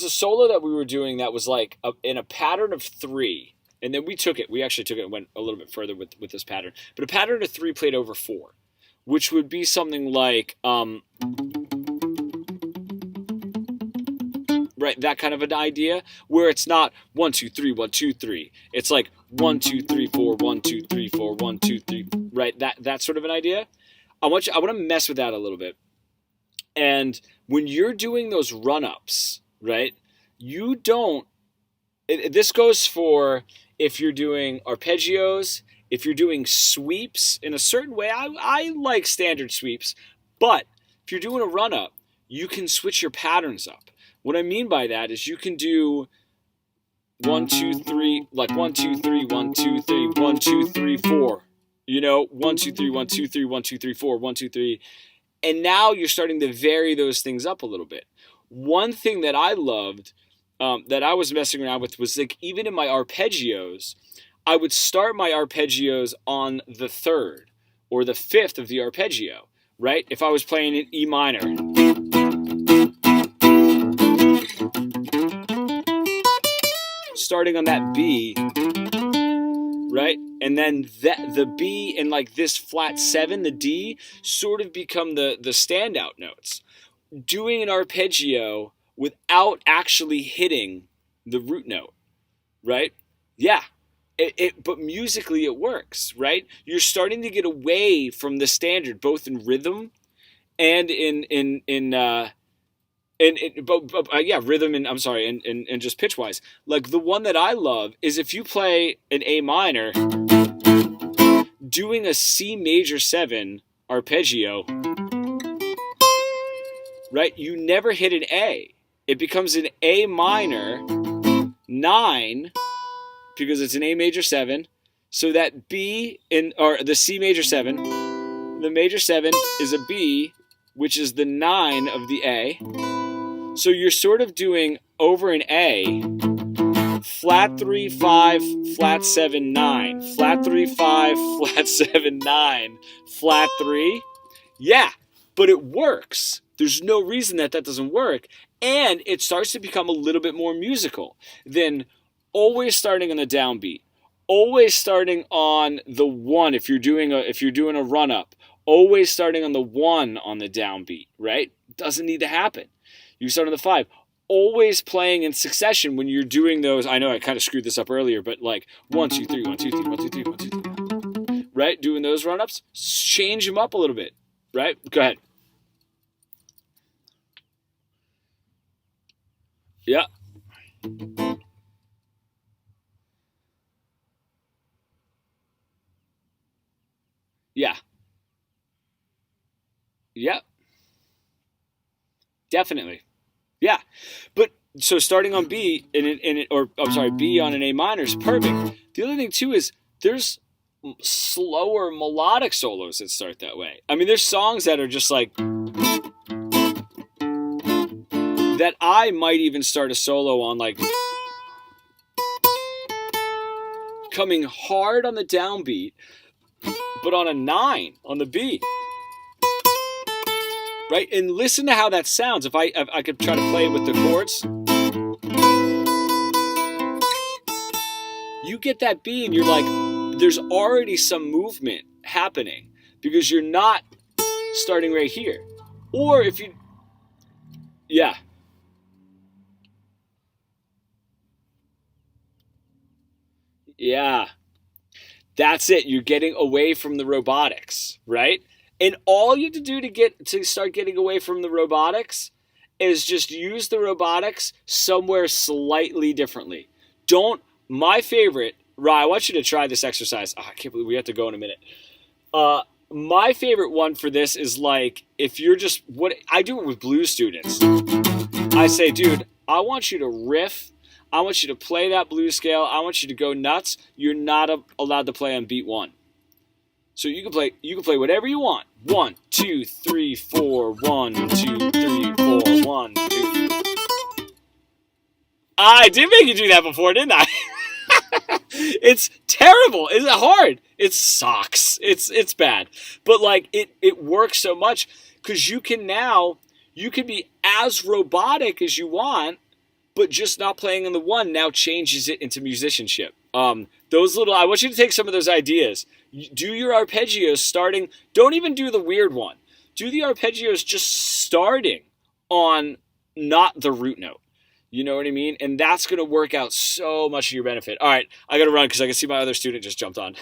was a solo that we were doing that was like in a pattern of three, and then we actually took it and went a little bit further with this pattern, but a pattern of three played over four, which would be something like right, that kind of an idea, where it's not 1 2 3 1 2 3. It's like 1 2 3 4 1 2 3 4 1 2 3. Right, that sort of an idea. I want to mess with that a little bit. And when you're doing those run ups, right, you don't. This goes for if you're doing arpeggios, if you're doing sweeps in a certain way. I like standard sweeps, but if you're doing a run up, you can switch your patterns up. What I mean by that is you can do 1 2 3, like 1 2 3 1 2 3 1 2 3 4. 1 2 3 1 2 3 1 2 3 4 1 2 3, and now you're starting to vary those things up a little bit. One thing that I loved, that I was messing around with, was like even in my arpeggios, I would start my arpeggios on the third or the fifth of the arpeggio, right? If I was playing in E minor, starting on that B, right? And then the B and like this flat 7, the D, sort of become the standout notes. Doing an arpeggio without actually hitting the root note, right? Yeah. But musically it works, right? You're starting to get away from the standard, both in rhythm and rhythm and just pitch wise. Like the one that I love is if you play an A minor, doing a C major 7 arpeggio, right? You never hit an A. It becomes an A minor 9 because it's an A major 7. So that B or the C major 7, the major 7 is a B, which is the 9 of the A. So you're sort of doing over an A, flat 3 5, flat 7 9, flat 3 5, flat 7 9, flat 3. Yeah, but it works. There's no reason that doesn't work, and it starts to become a little bit more musical than always starting on the downbeat, always starting on the 1 if you're doing a run up, always starting on the 1 on the downbeat, right? Doesn't need to happen. You start on the 5, always playing in succession when you're doing those. I know I kind of screwed this up earlier, but like 1 2 3 1 2 3 1 2 3 1 2 3, right? Doing those run ups, change them up a little bit, right? Go ahead. Yeah. Yeah. Yep. Definitely. Yeah. But so starting on B B on an A minor is perfect. The other thing too is there's slower melodic solos that start that way. I mean, there's songs that are just like that I might even start a solo on, like coming hard on the downbeat, but on a 9 on the B. Right? And listen to how that sounds. If I could try to play it with the chords. You get that B and you're like, there's already some movement happening because you're not starting right here. Or if you, yeah. Yeah. That's it. You're getting away from the robotics, right? And all you have to do to start getting away from the robotics is just use the robotics somewhere slightly differently. My favorite, Rye, I want you to try this exercise. Oh, I can't believe we have to go in a minute. My favorite one for this is like, if you're just, what I do it with blues students. I say, dude, I want you to riff. I want you to play that blues scale. I want you to go nuts. You're not allowed to play on beat 1. So you can play whatever you want. 1 2 3 4 1 2 3 4 1 2. I did make you do that before, didn't I? It's terrible. It's hard. It sucks. It's bad. But like it works so much because you can be as robotic as you want, but just not playing on the 1 now changes it into musicianship. Those little, I want you to take some of those ideas. Do your arpeggios starting, don't even do the weird one. Do the arpeggios just starting on not the root note. You know what I mean? And that's going to work out so much to your benefit. All right, I got to run because I can see my other student just jumped on.